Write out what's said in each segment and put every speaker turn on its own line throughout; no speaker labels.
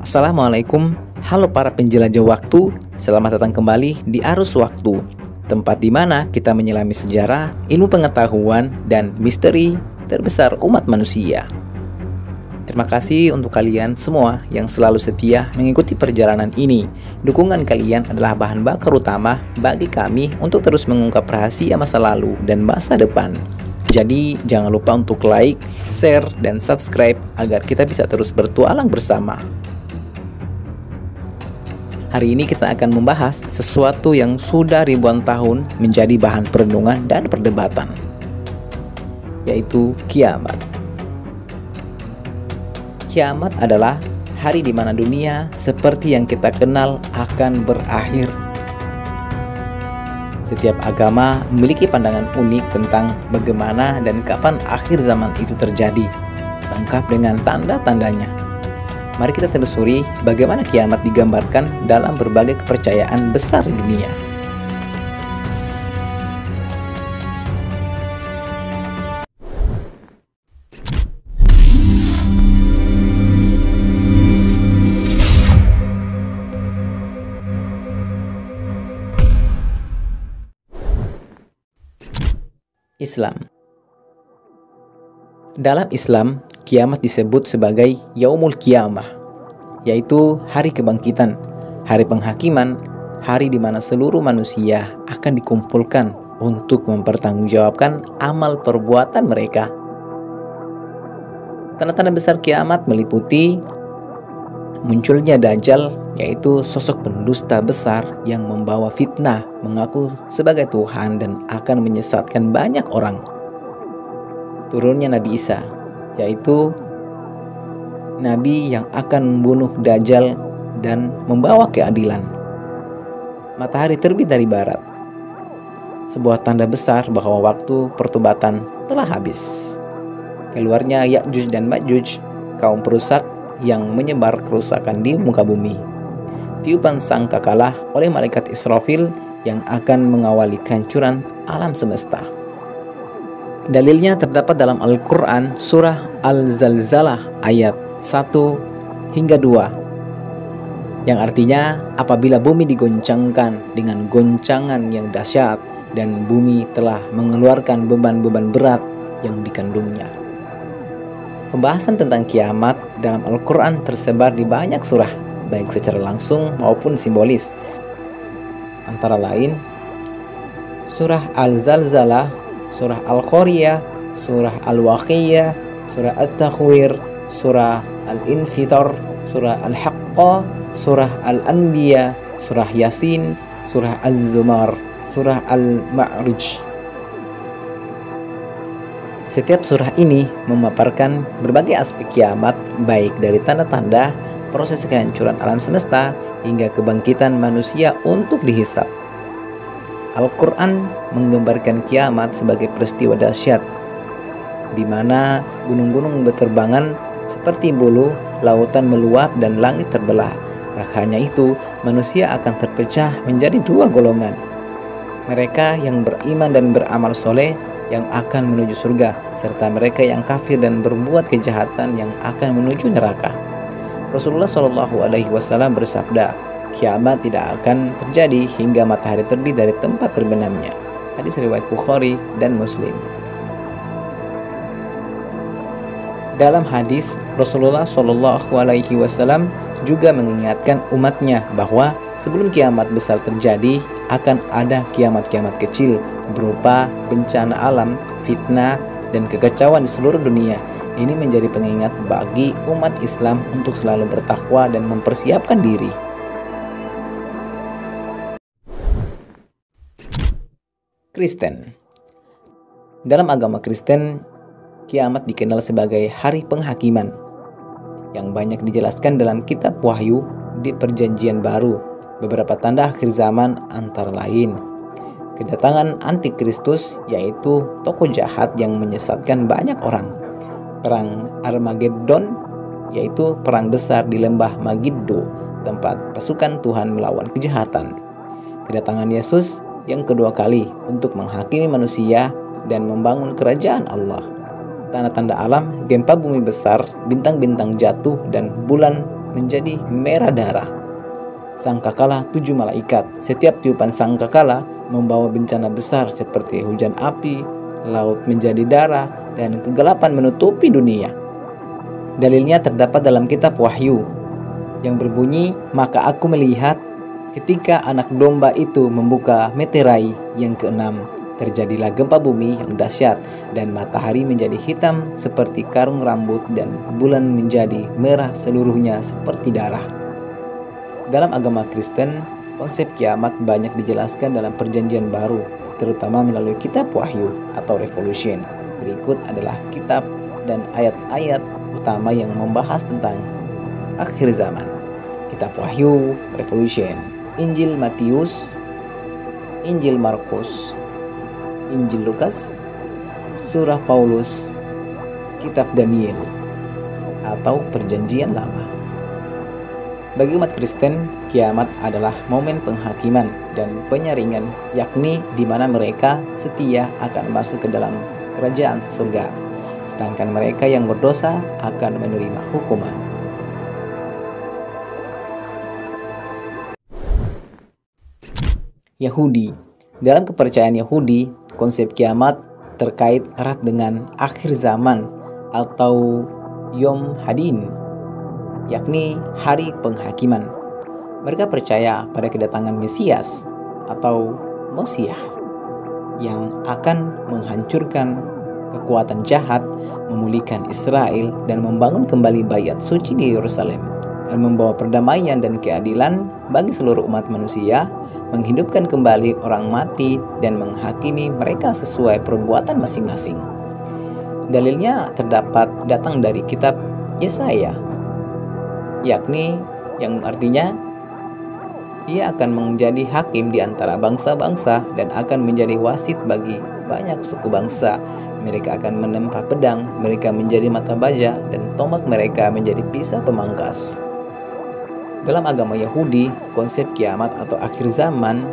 Assalamualaikum, halo para penjelajah waktu, selamat datang kembali di Arus Waktu, tempat di mana kita menyelami sejarah, ilmu pengetahuan, dan misteri terbesar umat manusia. Terima kasih untuk kalian semua yang selalu setia mengikuti perjalanan ini. Dukungan kalian adalah bahan bakar utama bagi kami untuk terus mengungkap rahasia masa lalu dan masa depan. Jadi jangan lupa untuk like, share, dan subscribe agar kita bisa terus bertualang bersama. Hari ini kita akan membahas sesuatu yang sudah ribuan tahun menjadi bahan perenungan dan perdebatan, yaitu kiamat. Kiamat adalah hari di mana dunia seperti yang kita kenal akan berakhir. Setiap agama memiliki pandangan unik tentang bagaimana dan kapan akhir zaman itu terjadi, lengkap dengan tanda-tandanya. Mari kita telusuri bagaimana kiamat digambarkan dalam berbagai kepercayaan besar di dunia. Islam. Dalam Islam, kiamat disebut sebagai Yaumul Qiyamah, yaitu hari kebangkitan, hari penghakiman, hari di mana seluruh manusia akan dikumpulkan untuk mempertanggungjawabkan amal perbuatan mereka. Tanda-tanda besar kiamat meliputi munculnya Dajjal, yaitu sosok pendusta besar yang membawa fitnah, mengaku sebagai Tuhan dan akan menyesatkan banyak orang. Turunnya Nabi Isa, yaitu Nabi yang akan membunuh Dajjal dan membawa keadilan. Matahari terbit dari barat, sebuah tanda besar bahwa waktu pertobatan telah habis. Keluarnya Ya'juj dan Ma'juj, kaum perusak yang menyebar kerusakan di muka bumi. Tiupan sangkakala oleh malaikat Israfil yang akan mengawali kehancuran alam semesta. Dalilnya terdapat dalam Al-Quran surah Al-Zalzalah ayat 1 hingga 2, yang artinya apabila bumi digoncangkan dengan goncangan yang dahsyat dan bumi telah mengeluarkan beban-beban berat yang dikandungnya. Pembahasan tentang kiamat dalam Al-Quran tersebar di banyak surah, baik secara langsung maupun simbolis. Antara lain surah Al-Zalzalah, surah Al-Qariyah, surah Al-Waqiyyah, surah At-Takhwir, surah Al-Infitar, surah Al-Haqqah, surah Al-Anbiya, surah Yasin, surah Az-Zumar, surah Al-Ma'rij. Setiap surah ini memaparkan berbagai aspek kiamat, baik dari tanda-tanda, proses kehancuran alam semesta, hingga kebangkitan manusia untuk dihisab. Al-Quran menggambarkan kiamat sebagai peristiwa dahsyat, di mana gunung-gunung berterbangan seperti bulu, lautan meluap, dan langit terbelah. Tak hanya itu, manusia akan terpecah menjadi dua golongan. Mereka yang beriman dan beramal soleh yang akan menuju surga, serta mereka yang kafir dan berbuat kejahatan yang akan menuju neraka. Rasulullah SAW bersabda, kiamat tidak akan terjadi hingga matahari terbit dari tempat terbenamnya. Hadis riwayat Bukhari dan Muslim. Dalam hadis, Rasulullah SAW juga mengingatkan umatnya bahwa sebelum kiamat besar terjadi, akan ada kiamat-kiamat kecil berupa bencana alam, fitnah, dan kekacauan di seluruh dunia. Ini menjadi pengingat bagi umat Islam untuk selalu bertakwa dan mempersiapkan diri. Kristen. Dalam agama Kristen, kiamat dikenal sebagai hari penghakiman, yang banyak dijelaskan dalam kitab Wahyu di Perjanjian Baru. Beberapa tanda akhir zaman antara lain kedatangan antikristus, yaitu tokoh jahat yang menyesatkan banyak orang. Perang Armageddon, yaitu perang besar di lembah Megiddo, tempat pasukan Tuhan melawan kejahatan. Kedatangan Yesus yang kedua kali untuk menghakimi manusia dan membangun kerajaan Allah. Tanda-tanda alam, gempa bumi besar, bintang-bintang jatuh, dan bulan menjadi merah darah. Sangkakala 7 malaikat. Setiap tiupan sangkakala membawa bencana besar seperti hujan api, laut menjadi darah, dan kegelapan menutupi dunia. Dalilnya terdapat dalam kitab Wahyu yang berbunyi, "Maka aku melihat ketika anak domba itu membuka meterai yang keenam, terjadilah gempa bumi yang dahsyat, dan matahari menjadi hitam seperti karung rambut, dan bulan menjadi merah seluruhnya seperti darah." Dalam agama Kristen, konsep kiamat banyak dijelaskan dalam Perjanjian Baru, terutama melalui kitab Wahyu atau Revelation. Berikut adalah kitab dan ayat-ayat utama yang membahas tentang akhir zaman. Kitab Wahyu, Revelation, Injil Matius, Injil Markus, Injil Lukas, Surah Paulus, Kitab Daniel, atau Perjanjian Lama. Bagi umat Kristen, kiamat adalah momen penghakiman dan penyaringan, yakni di mana mereka setia akan masuk ke dalam kerajaan surga, sedangkan mereka yang berdosa akan menerima hukuman. Yahudi. Dalam kepercayaan Yahudi, konsep kiamat terkait erat dengan akhir zaman atau Yom Hadin, yakni hari penghakiman. Mereka percaya pada kedatangan Mesias atau Mesiah yang akan menghancurkan kekuatan jahat, memulihkan Israel, dan membangun kembali Bait Suci di Yerusalem, dan membawa perdamaian dan keadilan bagi seluruh umat manusia, menghidupkan kembali orang mati, dan menghakimi mereka sesuai perbuatan masing-masing. Dalilnya datang dari kitab Yesaya, yakni yang artinya ia akan menjadi hakim di antara bangsa-bangsa dan akan menjadi wasit bagi banyak suku bangsa. Mereka akan menempa pedang, mereka menjadi mata baja, dan tombak mereka menjadi pisau pemangkas. Dalam agama Yahudi, konsep kiamat atau akhir zaman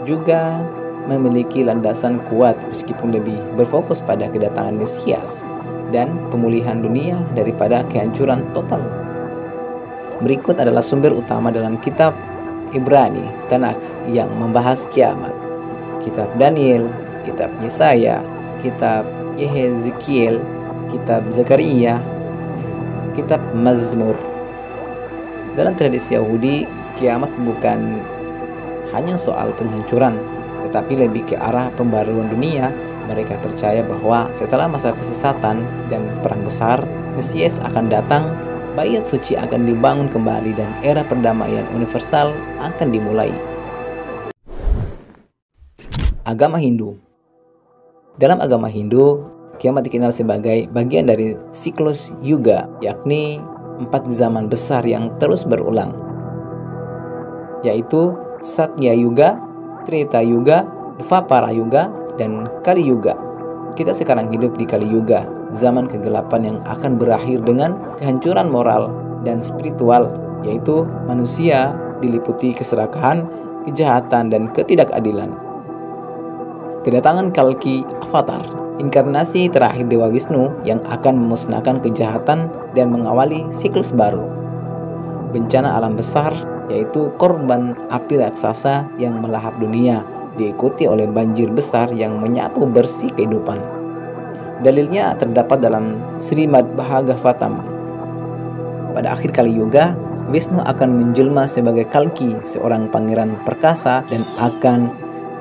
juga memiliki landasan kuat meskipun lebih berfokus pada kedatangan Mesias dan pemulihan dunia daripada kehancuran total. Berikut adalah sumber utama dalam kitab Ibrani, Tanakh, yang membahas kiamat. Kitab Daniel, kitab Yesaya, kitab Yehezekiel, kitab Zakaria, kitab Mazmur. Dalam tradisi Yahudi, kiamat bukan hanya soal penghancuran, tetapi lebih ke arah pembaruan dunia. Mereka percaya bahwa setelah masa kesesatan dan perang besar, Mesias akan datang, Bait Suci akan dibangun kembali, dan era perdamaian universal akan dimulai. Agama Hindu. Dalam agama Hindu, kiamat dikenal sebagai bagian dari siklus Yuga, yakni 4 zaman besar yang terus berulang, yaitu Satya Yuga, Treta Yuga, Dvapara Yuga, dan Kali Yuga. Kita sekarang hidup di Kali Yuga, zaman kegelapan yang akan berakhir dengan kehancuran moral dan spiritual, yaitu manusia diliputi keserakahan, kejahatan, dan ketidakadilan. Kedatangan Kalki Avatar, inkarnasi terakhir Dewa Wisnu yang akan memusnahkan kejahatan dan mengawali siklus baru. Bencana alam besar, yaitu korban api raksasa yang melahap dunia, diikuti oleh banjir besar yang menyapu bersih kehidupan. Dalilnya terdapat dalam Srimad Bhagavatam. Pada akhir Kali Yuga, Wisnu akan menjelma sebagai Kalki, seorang pangeran perkasa, dan akan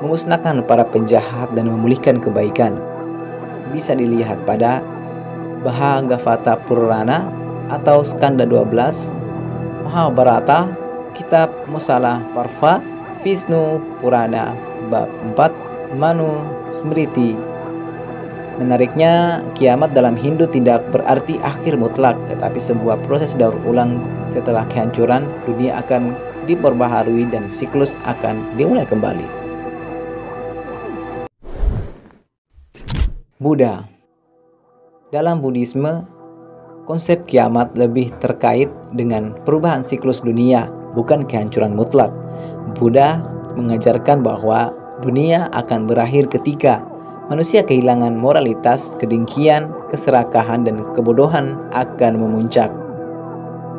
memusnahkan para penjahat dan memulihkan kebaikan. Bisa dilihat pada Bhagavata Purana atau Skanda 12, Mahabharata, Kitab Musala Parva, Vishnu Purana bab 4, Manu Smriti. Menariknya, kiamat dalam Hindu tidak berarti akhir mutlak, tetapi sebuah proses daur ulang. Setelah kehancuran, dunia akan diperbaharui dan siklus akan dimulai kembali. Buddha. Dalam Buddhisme, konsep kiamat lebih terkait dengan perubahan siklus dunia, bukan kehancuran mutlak. Buddha mengajarkan bahwa dunia akan berakhir ketika manusia kehilangan moralitas, kedengkian, keserakahan, dan kebodohan akan memuncak.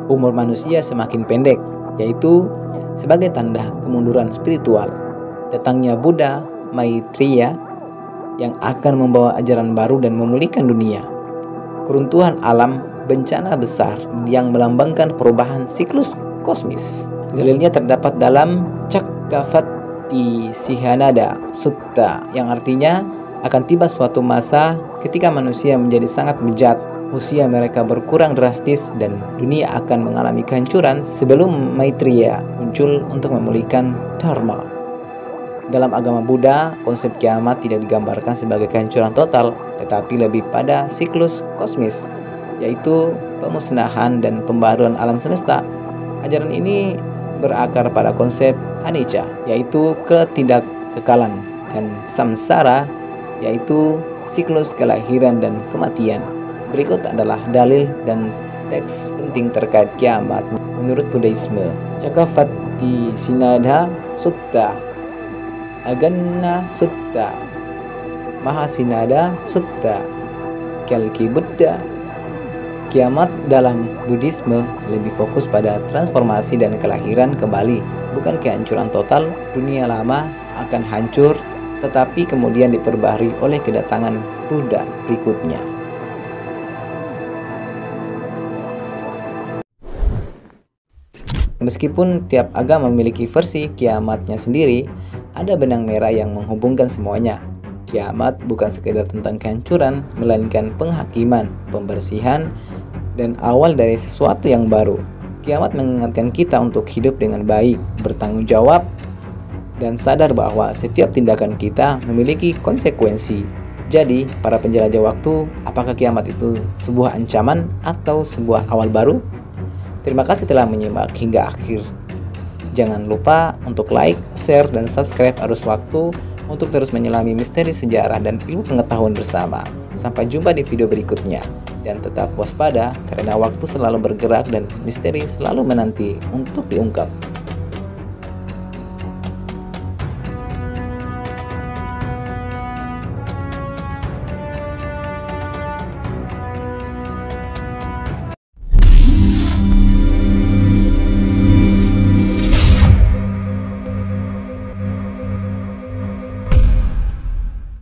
umur manusia semakin pendek, yaitu sebagai tanda kemunduran spiritual. Datangnya Buddha Maitreya yang akan membawa ajaran baru dan memulihkan dunia. Keruntuhan alam, bencana besar yang melambangkan perubahan siklus kosmis. Dalilnya terdapat dalam Cakkavatti-sihānada Sutta yang artinya akan tiba suatu masa ketika manusia menjadi sangat bejat, usia mereka berkurang drastis dan dunia akan mengalami kehancuran sebelum Maitreya muncul untuk memulihkan Dharma. Dalam agama Buddha, konsep kiamat tidak digambarkan sebagai kehancuran total, tetapi lebih pada siklus kosmis, yaitu pemusnahan dan pembaruan alam semesta. Ajaran ini berakar pada konsep anicca, yaitu ketidakkekalan, dan samsara, yaitu siklus kelahiran dan kematian. Berikut adalah dalil dan teks penting terkait kiamat menurut Buddhisme. Cakkavatti-sihānada Sutta, Agganna Sutta, Mahasinada Sutta, Kalki Buddha. Kiamat dalam Buddhisme lebih fokus pada transformasi dan kelahiran kembali, bukan kehancuran total. Dunia lama akan hancur, tetapi kemudian diperbaharui oleh kedatangan Buddha berikutnya. Meskipun tiap agama memiliki versi kiamatnya sendiri, ada benang merah yang menghubungkan semuanya. Kiamat bukan sekedar tentang kehancuran, melainkan penghakiman, pembersihan, dan awal dari sesuatu yang baru. Kiamat mengingatkan kita untuk hidup dengan baik, bertanggung jawab, dan sadar bahwa setiap tindakan kita memiliki konsekuensi. Jadi, para penjelajah waktu, apakah kiamat itu sebuah ancaman atau sebuah awal baru? Terima kasih telah menyimak hingga akhir. Jangan lupa untuk like, share, dan subscribe Arus Waktu untuk terus menyelami misteri sejarah dan ilmu pengetahuan bersama. Sampai jumpa di video berikutnya. Dan tetap waspada karena waktu selalu bergerak dan misteri selalu menanti untuk diungkap.